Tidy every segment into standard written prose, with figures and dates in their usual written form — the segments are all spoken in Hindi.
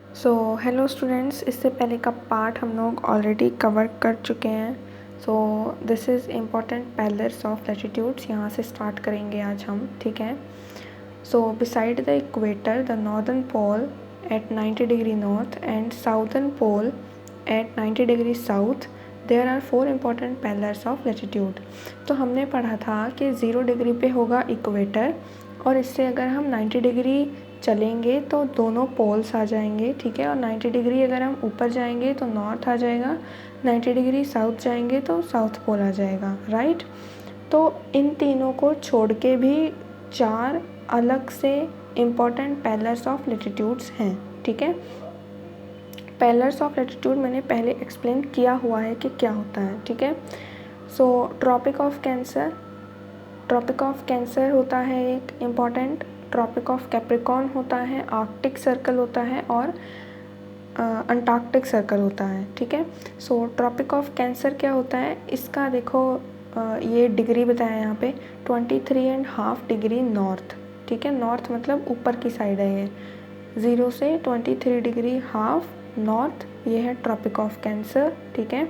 सो हेलो स्टूडेंट्स, इससे पहले का पार्ट हम लोग ऑलरेडी कवर कर चुके हैं। So this is important parallels of latitudes, यहाँ से स्टार्ट करेंगे आज हम। ठीक है। So beside the equator the northern pole at 90 degree north and southern pole at 90 degree south there are 4 important parallels of latitude. तो हमने पढ़ा था कि 0 डिग्री पे होगा इक्वेटर, और इससे अगर हम 90 डिग्री चलेंगे तो दोनों पोल्स आ जाएंगे। ठीक है। और 90 डिग्री अगर हम ऊपर जाएंगे तो नॉर्थ आ जाएगा, 90 डिग्री साउथ जाएंगे तो साउथ पोल आ जाएगा। राइट। तो इन तीनों को छोड़ के भी 4 अलग से इम्पॉर्टेंट पैरेलल्स ऑफ लैटिट्यूड्स हैं। ठीक है। पैरेलल्स ऑफ लैटिट्यूड मैंने पहले एक्सप्लेन किया हुआ है कि क्या होता है। ठीक है। सो ट्रॉपिक ऑफ कैंसर होता है एक इम्पॉर्टेंट, ट्रॉपिक ऑफ कैप्रिकॉर्न होता है, आर्कटिक सर्कल होता है, और अंटार्कटिक सर्कल होता है। ठीक है। सो ट्रॉपिक ऑफ कैंसर क्या होता है, इसका देखो ये डिग्री बताया यहाँ पे 23.5 डिग्री नॉर्थ। ठीक है। नॉर्थ मतलब ऊपर की साइड है, ये 0 से 23 डिग्री हाफ नॉर्थ, ये है ट्रॉपिक ऑफ कैंसर। ठीक है।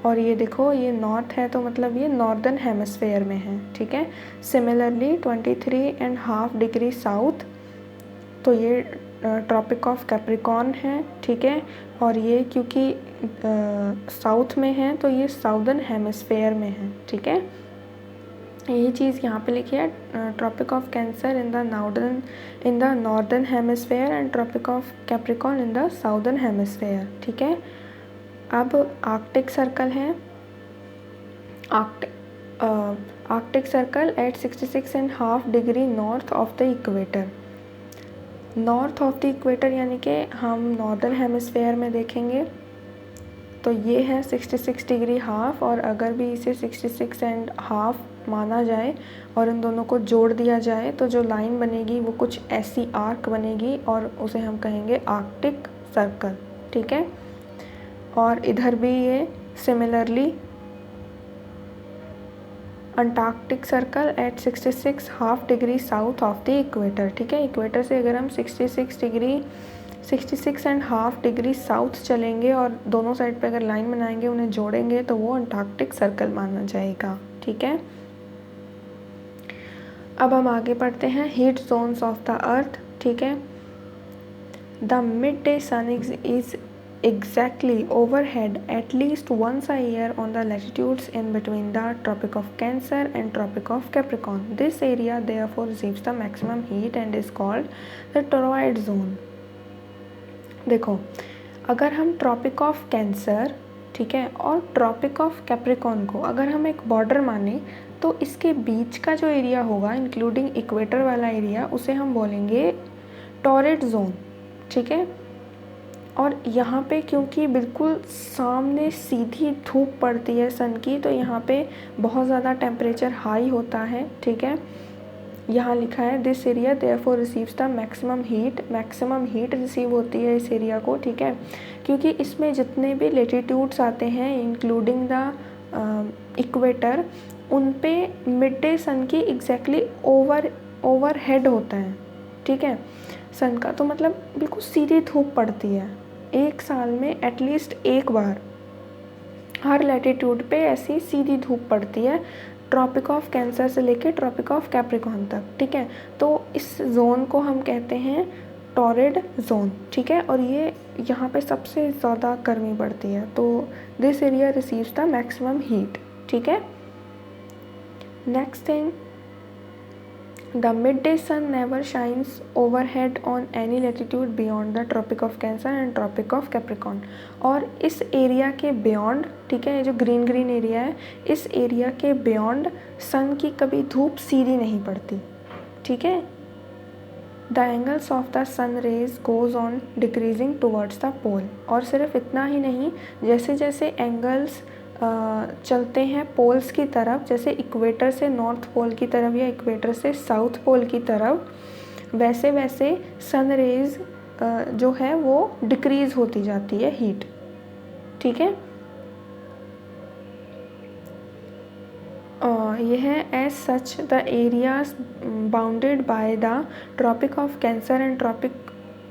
और ये देखो ये नॉर्थ है तो मतलब ये नॉर्दर्न हेमिस्फेयर में है। ठीक है। सिमिलरली 23.5 डिग्री साउथ, तो ये ट्रॉपिक ऑफ कैप्रिकॉर्न है। ठीक है। और ये क्योंकि साउथ में है तो ये साउदर्न हेमिस्फेयर में है। ठीक है। यही चीज़ यहाँ पे लिखी है, Tropic of Cancer in the northern hemisphere and Tropic of Capricorn in the southern hemisphere. ठीक है। अब आर्कटिक सर्कल है, Arctic Circle at 66.5 degree north of the equator. North of the equator यानी कि हम नॉर्दर्न हेमिस्फेयर में देखेंगे तो ये है 66 डिग्री हाफ, और अगर भी इसे 66.5 माना जाए और इन दोनों को जोड़ दिया जाए तो जो लाइन बनेगी वो कुछ ऐसी आर्क बनेगी, और उसे हम कहेंगे आर्कटिक सर्कल। ठीक है। और इधर भी ये similarly Antarctic circle at 66.5 degree south of the equator. ठीक है। इक्वेटर से अगर हम 66.5 डिग्री साउथ चलेंगे और दोनों साइड पे अगर लाइन बनाएंगे, उन्हें जोड़ेंगे तो वो अंटार्कटिक सर्कल माना जाएगा। ठीक है। अब हम आगे पढ़ते हैं heat zones of the earth. ठीक है। The midday sun is exactly overhead at least once a year on the latitudes in between the Tropic of Cancer and Tropic of Capricorn. This area therefore receives the maximum heat and is called the toroid zone. देखो, अगर हम ट्रॉपिक ऑफ कैंसर, ठीक है, और ट्रॉपिक ऑफ कैप्रिकॉर्न को अगर हम एक बॉर्डर माने तो इसके बीच का जो एरिया होगा इंक्लूडिंग इक्वेटर वाला एरिया, उसे हम बोलेंगे टॉरिड जोन। ठीक है। और यहाँ पे क्योंकि बिल्कुल सामने सीधी धूप पड़ती है सन की, तो यहाँ पे बहुत ज़्यादा टेम्परेचर हाई होता है। ठीक है। यहाँ लिखा है this area therefore receives the maximum heat receive होती है इस एरिया को। ठीक है। क्योंकि इसमें जितने भी लेटीट्यूड्स आते हैं इंक्लूडिंग द इक्वेटर, उन पे मिड डे सन की एग्जैक्टली ओवर हेड होता है। ठीक है। सन का तो मतलब बिल्कुल सीधी धूप पड़ती है, एक साल में एटलीस्ट एक बार हर लैटिट्यूड पे ऐसी सीधी धूप पड़ती है, ट्रॉपिक ऑफ कैंसर से लेके ट्रॉपिक ऑफ कैप्रिकॉर्न तक। ठीक है। तो इस जोन को हम कहते हैं टॉरिड जोन। ठीक है। और ये यहाँ पे सबसे ज़्यादा गर्मी पड़ती है, तो this area receives the maximum heat. ठीक है। Next thing, the midday sun never shines overhead on any latitude beyond the Tropic of Cancer and Tropic of Capricorn. और इस एरिया के बियॉन्ड, ठीक है, ये जो ग्रीन ग्रीन एरिया है, इस एरिया के बियॉन्ड सन की कभी धूप सीधी नहीं पड़ती। ठीक है। The angles of the sun rays goes on decreasing towards the pole. और सिर्फ इतना ही नहीं, जैसे जैसे एंगल्स चलते हैं पोल्स की तरफ, जैसे इक्वेटर से नॉर्थ पोल की तरफ या इक्वेटर से साउथ पोल की तरफ, वैसे वैसे सन रेज जो है वो डिक्रीज़ होती जाती है हीट। ठीक है। ये है as such the areas bounded by the Tropic of Cancer and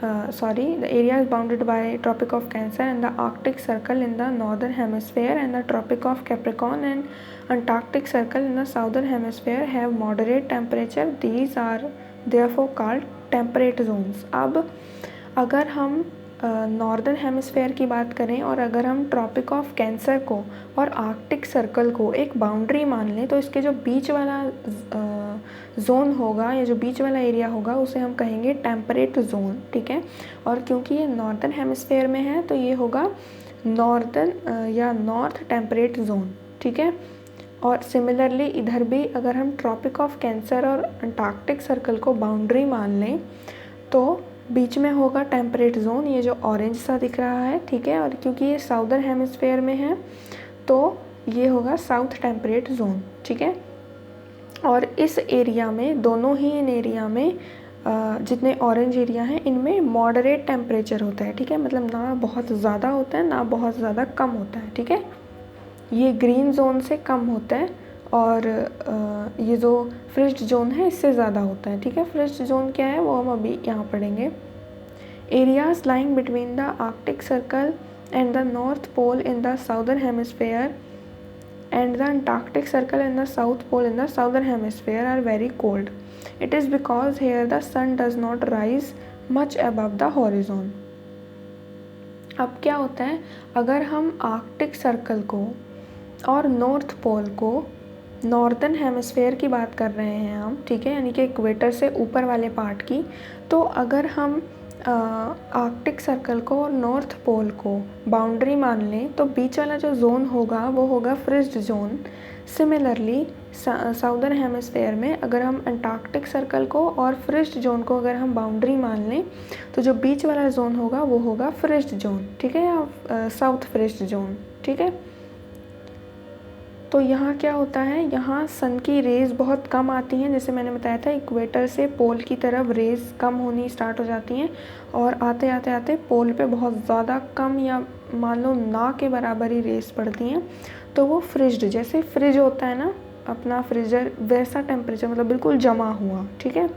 the area is bounded by Tropic of Cancer and the Arctic Circle in the northern hemisphere, and the Tropic of Capricorn and Antarctic Circle in the southern hemisphere have moderate temperature. These are therefore called temperate zones. अब अगर हम नॉर्दर्न हेमिस्फेयर की बात करें और अगर हम ट्रॉपिक ऑफ कैंसर को और आर्कटिक सर्कल को एक बाउंड्री मान लें, तो इसके जो बीच वाला जोन होगा या जो बीच वाला एरिया होगा उसे हम कहेंगे टेम्परेट जोन, ठीक है। और क्योंकि ये नॉर्दर्न हेमिस्फेयर में है तो ये होगा नॉर्दर्न या नॉर्थ टेम्परेट जोन, ठीक है। और सिमिलरली इधर भी अगर हम ट्रॉपिक ऑफ कैंसर और अंटार्कटिक सर्कल को बाउंड्री मान लें तो बीच में होगा टेम्परेट जोन, ये जो ऑरेंज सा दिख रहा है, ठीक है। और क्योंकि ये साउदर्न हेमिस्फेयर में है तो ये होगा साउथ टेम्परेट जोन, ठीक है। और इस एरिया में, दोनों ही इन एरिया में जितने ऑरेंज एरिया हैं इनमें मॉडरेट टेम्परेचर होता है, ठीक है। मतलब ना बहुत ज़्यादा होता है ना बहुत ज़्यादा कम होता है, ठीक है। ये ग्रीन जोन से कम होता है और ये जो फ्रिज्ड जोन है इससे ज़्यादा होता है, ठीक है। फ्रिज्ड जोन क्या है वो हम अभी यहाँ पढ़ेंगे। Areas lying between the Arctic Circle and the North Pole in the southern hemisphere and the Antarctic Circle and the South Pole in the southern hemisphere are very cold. It is because here the sun does not rise much above the horizon. अब क्या होता है, अगर हम आर्कटिक सर्कल को और नॉर्थ पोल को, नॉर्दर्न हेमिस्फेयर की बात कर रहे हैं हम, ठीक है, यानी कि इक्वेटर से ऊपर वाले पार्ट की, तो अगर हम आर्कटिक सर्कल को और नॉर्थ पोल को बाउंड्री मान लें तो बीच वाला जो जोन होगा वो होगा फ्रिज्ड जोन। सिमिलरली साउदर्न हेमिस्फेयर में अगर हम अंटार्कटिक सर्कल को और फ्रिज्ड जोन को अगर हम बाउंड्री मान लें तो जो बीच वाला जोन होगा वो होगा फ्रिज्ड जोन, ठीक है, या साउथ फ्रिज्ड जोन, ठीक है। तो यहाँ क्या होता है, यहाँ सन की रेज़ बहुत कम आती हैं, जैसे मैंने बताया था इक्वेटर से पोल की तरफ रेज़ कम होनी स्टार्ट हो जाती हैं और आते आते आते पोल पे बहुत ज़्यादा कम या मान लो ना के बराबर ही रेज़ पड़ती हैं, तो वो फ्रिज्ड, जैसे फ्रिज होता है ना अपना फ्रीज़र, वैसा टेम्परेचर, मतलब बिल्कुल जमा हुआ, ठीक है।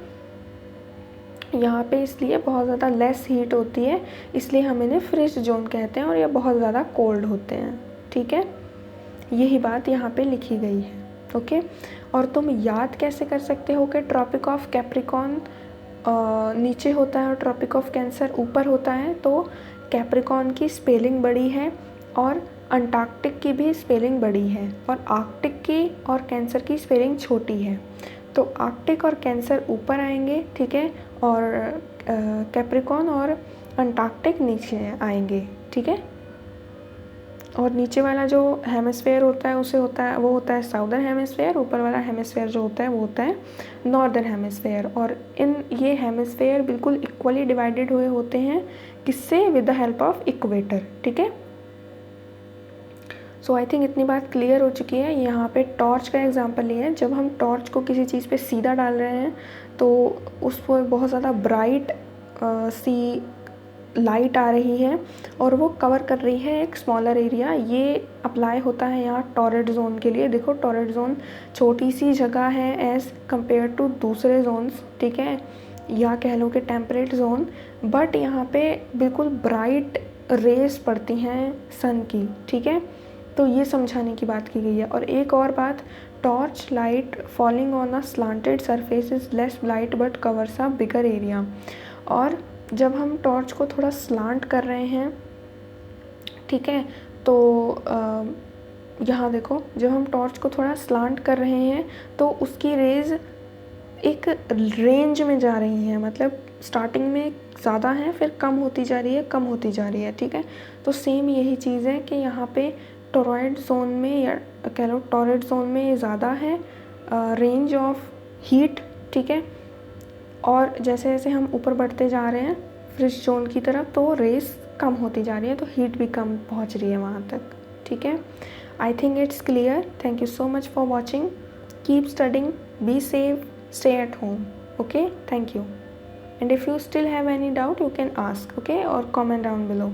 यहाँ पे इसलिए बहुत ज़्यादा लेस हीट होती है, इसलिए हम इन्हें फ्रिज्ड जोन कहते हैं और ये बहुत ज़्यादा कोल्ड होते हैं, ठीक है। यही बात यहाँ पे लिखी गई है, ओके। और तुम याद कैसे कर सकते हो कि ट्रॉपिक ऑफ कैप्रिकॉर्न नीचे होता है और ट्रॉपिक ऑफ कैंसर ऊपर होता है, तो कैप्रिकॉर्न की स्पेलिंग बड़ी है और अंटार्कटिक की भी स्पेलिंग बड़ी है और आर्कटिक की और कैंसर की स्पेलिंग छोटी है। तो आर्कटिक और कैंसर ऊपर आएंगे, ठीक है, और कैप्रिकॉर्न और अंटार्कटिक नीचे आएंगे, ठीक है। और नीचे वाला जो हेमिस्फेयर होता है उसे वो होता है साउदर्न हेमिस्फेयर, ऊपर वाला हेमिस्फेयर जो होता है वो होता है नॉर्दर्न हेमिस्फेयर। और ये हेमिस्फेयर बिल्कुल इक्वली डिवाइडेड हुए होते हैं, किससे, with the help of equator, ठीक है। सो आई थिंक इतनी बात क्लियर हो चुकी है। यहाँ पे टॉर्च का एग्जांपल लिया है, जब हम टॉर्च को किसी चीज़ पे सीधा डाल रहे हैं तो उस पर बहुत ज़्यादा ब्राइट सी लाइट आ रही है और वो कवर कर रही है एक स्मॉलर एरिया। ये अप्लाई होता है यहाँ टॉरेट जोन के लिए। देखो टॉरेट जोन छोटी सी जगह है एज़ कम्पेयर टू दूसरे जोन्स, ठीक है, या कह लो कि टेम्परेट जोन, बट यहाँ पे बिल्कुल ब्राइट रेज पड़ती हैं सन की, ठीक है। तो ये समझाने की बात की गई है। और एक और बात, torch light falling on a slanted surface is less bright but covers a bigger area. और जब हम टॉर्च को थोड़ा स्लांट कर रहे हैं, ठीक है, तो यहाँ देखो जब हम टॉर्च को थोड़ा स्लांट कर रहे हैं तो उसकी रेज़ एक रेंज में जा रही हैं, मतलब स्टार्टिंग में ज़्यादा है फिर कम होती जा रही है, कम होती जा रही है, ठीक है। तो सेम यही चीज़ है कि यहाँ पे टॉरॉइड जोन में या कह लो टॉरेट जोन में ज़्यादा है रेंज ऑफ हीट, ठीक है। और जैसे जैसे हम ऊपर बढ़ते जा रहे हैं फ्रिज जोन की तरफ तो रेस कम होती जा रही है, तो हीट भी कम पहुंच रही है वहाँ तक, ठीक है। I think it's clear. Thank you so much for watching. Keep studying, be safe, stay at home, okay, thank you. And if you still have any doubt you can ask, okay, or comment down below.